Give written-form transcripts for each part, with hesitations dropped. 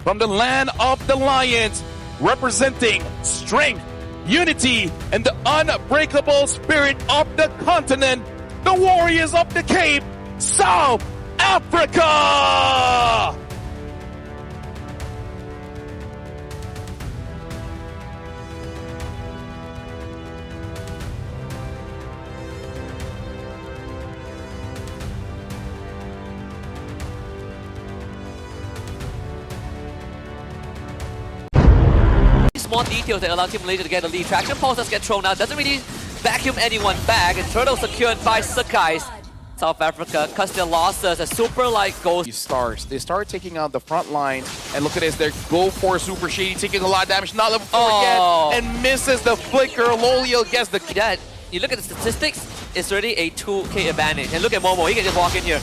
from the land of the lions, representing strength, unity, and the unbreakable spirit of the continent, the warriors of the Cape, South Africa! Small details that allow Team Malaysia to get the lead. Traction pulses get thrown out, doesn't really vacuum anyone back, and Turtle secured by SEKYSSS. South Africa cuts their losses as Super Light goes. These stars, they start taking out the front line, and look at this, they go for Super Shady, taking a lot of damage, not level 4 yet, and misses the flicker. Lolio gets the... That, you look at the statistics, it's already a 2k advantage. And look at Momo, he can just walk in here.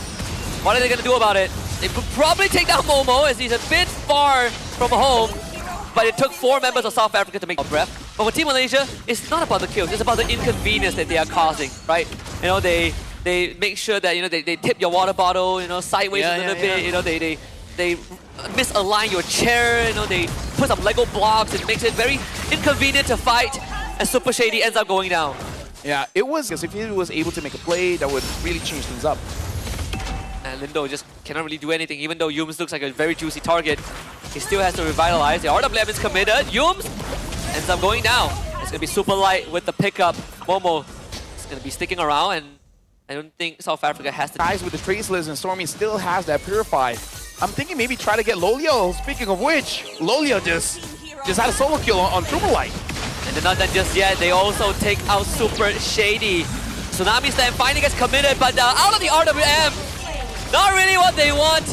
What are they going to do about it? They could probably take down Momo as he's a bit far from home. But it took 4 members of South Africa to make a breath. But for Team Malaysia, it's not about the kills, it's about the inconvenience that they are causing, right? You know, they make sure that, you know, they tip your water bottle, you know, sideways a little bit, you know, they misalign your chair, you know, they put some Lego blocks, it makes it very inconvenient to fight, and Super Shady ends up going down. Yeah, it was, because if he was able to make a play, that would really change things up. And Lindo just cannot really do anything, even though Yums looks like a very juicy target. He still has to revitalize. The RWM is committed. Yums ends up going down. It's going to be Super Light with the pickup. Momo is going to be sticking around, and I don't think South Africa has to... Guys with the Traceless, and Stormy still has that Purify. I'm thinking maybe try to get Lolio. Speaking of which, Lolio just had a solo kill on Super Light. And they're not done just yet. They also take out Super Shady. Tsunami Slam finally gets committed, but out of the RWM. Not really what they want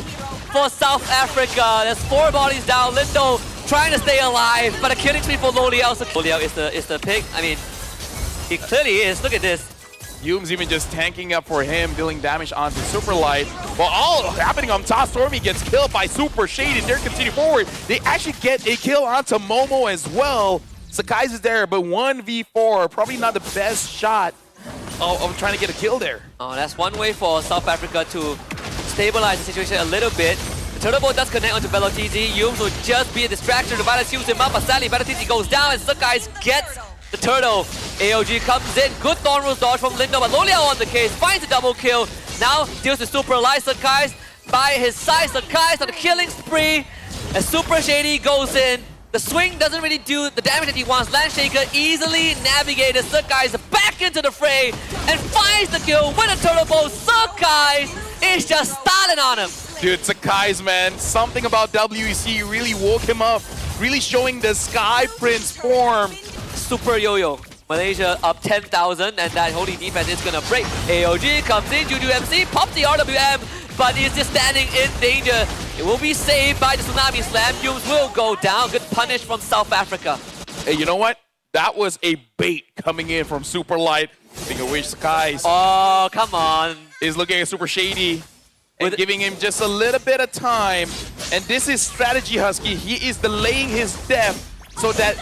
for South Africa. There's 4 bodies down. Lindo trying to stay alive, but a killing spree for Lolio. Lolio is the pick. I mean, he clearly is. Look at this. Yums even just tanking up for him, dealing damage onto Super Light. Well, all happening on top, Stormy gets killed by Super Shady. They're continuing forward. They actually get a kill onto Momo as well. SEKYSSS is there, but 1v4, probably not the best shot of trying to get a kill there. Oh, that's one way for South Africa to stabilize the situation a little bit. The Turtle Bolt does connect onto VeloTZ. Yums will just be a distraction. The Violence shoots him up, but sadly VeloTZ goes down and SEKYSSS gets the turtle. AOG comes in. Good Thorn Rose dodge from Lindo, but Lolio on the case finds a double kill. Now deals with Super Light. SEKYSSS by his side. SEKYSSS on the killing spree. As Super Shady goes in. The swing doesn't really do the damage that he wants. Landshaker easily navigated. SEKYSSS back into the fray and finds the kill with a Turtle Bolt. SEKYSSS is just styling on him. Dude, SEKYSSS, man, something about WEC really woke him up. Really showing the Sky Prince form. Super yo-yo. Malaysia up 10,000, and that holding defense is gonna break. AOG comes in, Juju MC pops the RWM, but he's just standing in danger. It will be saved by the Tsunami Slam. Yums will go down. Good punish from South Africa. Hey, you know what? That was a bait coming in from Super Light. Speaking of which, SEKYSSS oh, come on. is looking at Super Shady and giving him just a little bit of time. And this is strategy, Husky. He is delaying his death so that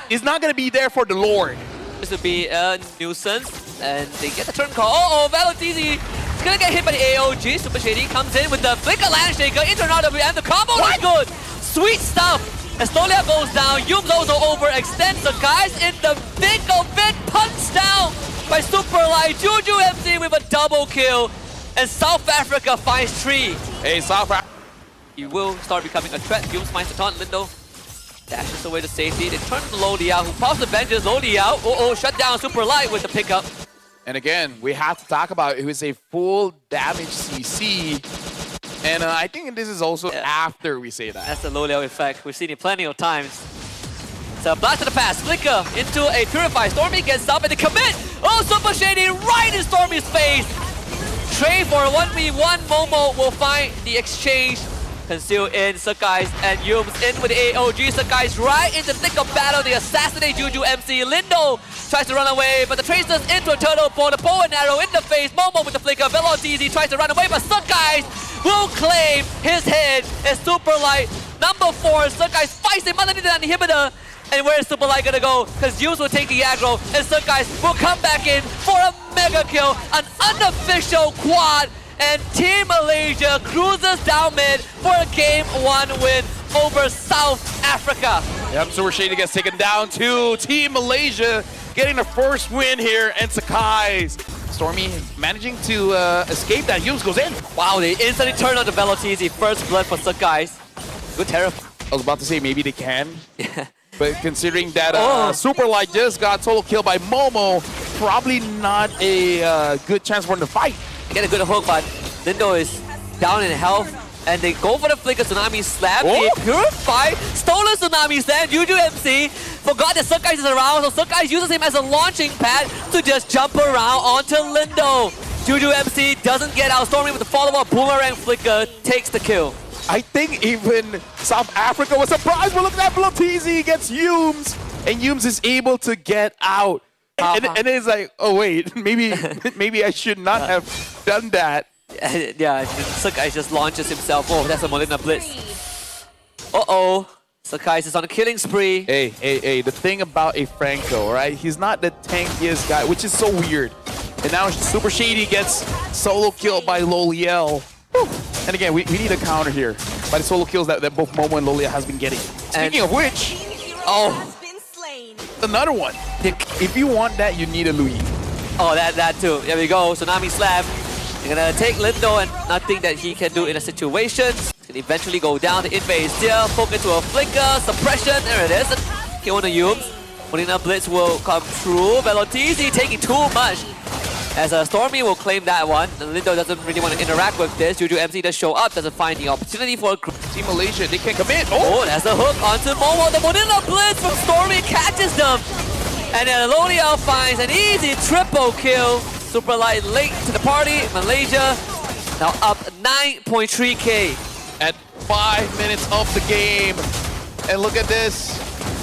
he's not going to be there for the Lord. This would be a nuisance, and they get the turn call. Oh, VeloTZ is going to get hit by the AOG. Super Shady comes in with the Flicker Landshaker into an RWM. The combo is good. Sweet stuff. As Lolio goes down, Yums also overextends the guys in the thick of it. Punched down by Super Light. Juju MC with a double kill. And South Africa finds 3. Hey, South Africa. He will start becoming a threat. Yums finds the taunt. Lindo dashes away to safety. They turn to Lolio, who pops the benches. Lolio, shut down Super Light with the pickup. And again, we have to talk about it was a full damage CC. And I think this is also after we say that. That's the Lolio effect. We've seen it plenty of times. So blast to the pass. Flicker into a Purify. Stormy gets up and they commit. Oh, Super Shady right in Stormy's face. Trade for a 1v1. Momo will find the exchange. Concealed in, SEKYSSS and Yums in with the AOG. SEKYSSS right in the thick of battle. They assassinate Juju MC. Lindo tries to run away, but the Tracers into a turtle for the bow and arrow in the face. Momo with the flicker. VeloTZ tries to run away, but SEKYSSS will claim his head as Super Light. Number 4, SEKYSSS fights him underneath the inhibitor. And where is Super Light gonna go? Because Yums will take the aggro, and SEKYSSS will come back in for a mega kill. An unofficial quad. And Team Malaysia cruises down mid for a Game 1 win. over South Africa. Yep, Super Shady gets taken down to Team Malaysia, getting the first win here, and SEKYSSS. Stormy managing to escape that. Hughes goes in. Wow, they instantly turn on the Velotizi. First blood for SEKYSSS. Good terrifying. I was about to say maybe they can. Yeah. But considering that Super Light just got solo killed by Momo, probably not a good chance for him to fight. They get a good hook, but Lindo is down in health. And they go for the flicker Tsunami Slam. They purify, stolen Tsunami Slam. Juju MC forgot that SEKYSSS is around, so SEKYSSS uses him as a launching pad to just jump around onto Lindo. Juju MC doesn't get out. Stormy with the follow-up boomerang flicker takes the kill. I think even South Africa was surprised, but look at that, Velotizi gets Humes, and Humes is able to get out. And it's like, oh wait, maybe I should not have done that. Yeah, SEKYSSS just launches himself. Oh, that's a Molina Blitz. Uh-oh. SEKYSSS is on a killing spree. Hey, the thing about a Franco, right? He's not the tankiest guy, which is so weird. And now Super Shady gets solo killed by Loliel. And again, we need a counter here by the solo kills that both Momo and Loliel has been getting. Speaking of which, another one. If you want that, you need a Louis. Oh, that too. There we go. Tsunami Slam. They're gonna take Lindo and nothing that he can do in a situation. Can eventually go down. The invade is still poke into a flicker, suppression. There it is. Kill on the Humes. Molina Blitz will come through. Velotizi taking too much. As Stormy will claim that one. Lindo doesn't really want to interact with this. Juju MC does show up, doesn't find the opportunity for a group. Team Malaysia, they can commit. Oh, that's a hook onto Momo. The Molina Blitz from Stormy catches them. And then Loliel finds an easy triple kill. Super Light late to the party. Malaysia now up 9.3k. At 5 minutes of the game. And look at this.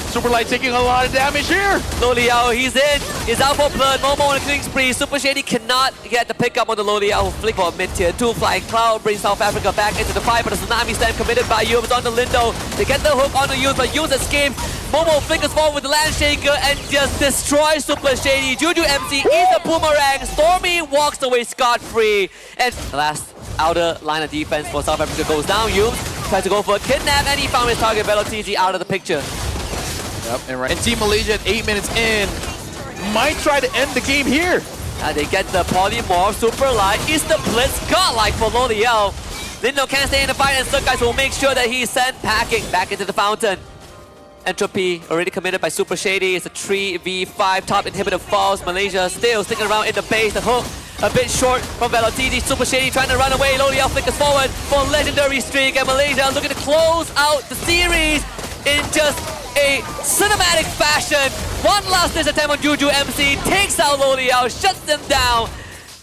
Super Light taking a lot of damage here. Loliel, he's in. He's out for blood. Momo on a killing spree. Super Shady cannot get the pickup on the Loliel who flick for mid-tier 2. Flying Cloud brings South Africa back into the fight, but a Tsunami Slam committed by Humes on the Lindo. They get the hook on the Humes, but Humes escapes. Momo flickers forward with the Land Shaker and just destroys Super Shady. Juju MC eats the boomerang. Stormy walks away scot-free. And the last outer line of defense for South Africa goes down. Humes tries to go for a kidnap, and he found his target, Velotizi, out of the picture. Yep, and Team Malaysia at 8 minutes in might try to end the game here. They get the Polymorph, Super Light, is the Blitz, godlike for Loliel. Lindo can't stay in the fight, and SEKYSSS will make sure that he's sent packing back into the fountain. Entropy already committed by Super Shady. It's a 3v5, top inhibitor falls. Malaysia still sticking around in the base. The hook a bit short from Velotizi. Super Shady trying to run away. Loliel flickers forward for a legendary streak, and Malaysia looking to close out the series in just a cinematic fashion. One last ditch attempt on Juju MC, takes out Loliel, shuts them down.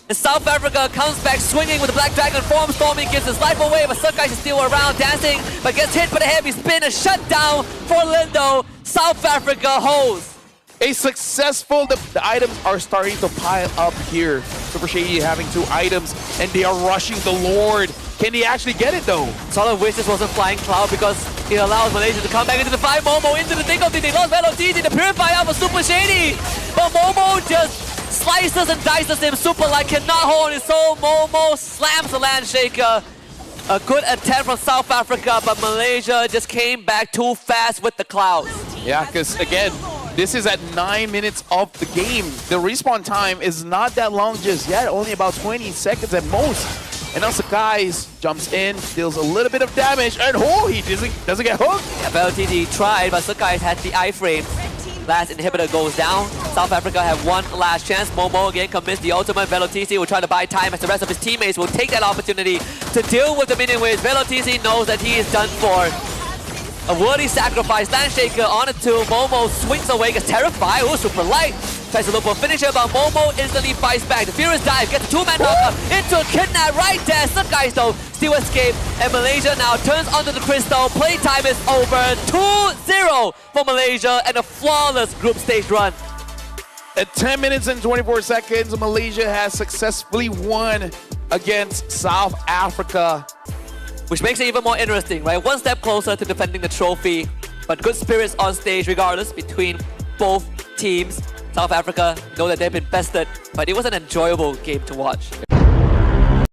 And South Africa comes back swinging with the Black Dragon form. Stormy gives his life away, but SEKYSSS is still around dancing, but gets hit by the heavy spin. A shutdown for Lindo. South Africa holds. A successful, the items are starting to pile up here. Super Shady having 2 items, and they are rushing the Lord. Can he actually get it though? Solid Wish this wasn't Flying Cloud because it allows Malaysia to come back into the fight. Momo into the thick of it. They lost Velotizi to purify out for Super Shady. But Momo just slices and dices him. Super Light cannot hold on his own. Momo slams the Land Shaker. A good attempt from South Africa, but Malaysia just came back too fast with the clouds. Yeah, because again, this is at 9 minutes of the game. The respawn time is not that long just yet, only about 20 seconds at most. And now SEKYSSS jumps in, deals a little bit of damage, and he doesn't get hooked. Yeah, Velotizi tried, but SEKYSSS had the iframe. Last inhibitor goes down. South Africa have one last chance. Momo again commits the ultimate. Velotizi will try to buy time as the rest of his teammates will take that opportunity to deal with the minion waves. Velotizi knows that he is done for. A worthy sacrifice. Land Shaker on it too. Momo swings away, gets terrified. Oh, Super Light. Tries to look for a finisher, but Momo instantly fights back. The Furious Dive gets a 2-man knockup into a kidnap right there. SEKYSSS though still escape, and Malaysia now turns onto the crystal. Playtime is over. 2-0 for Malaysia and a flawless group stage run. At 10 minutes and 24 seconds, Malaysia has successfully won against South Africa. Which makes it even more interesting, right? One step closer to defending the trophy, but good spirits on stage regardless between both teams. South Africa know that they've been bested, but it was an enjoyable game to watch.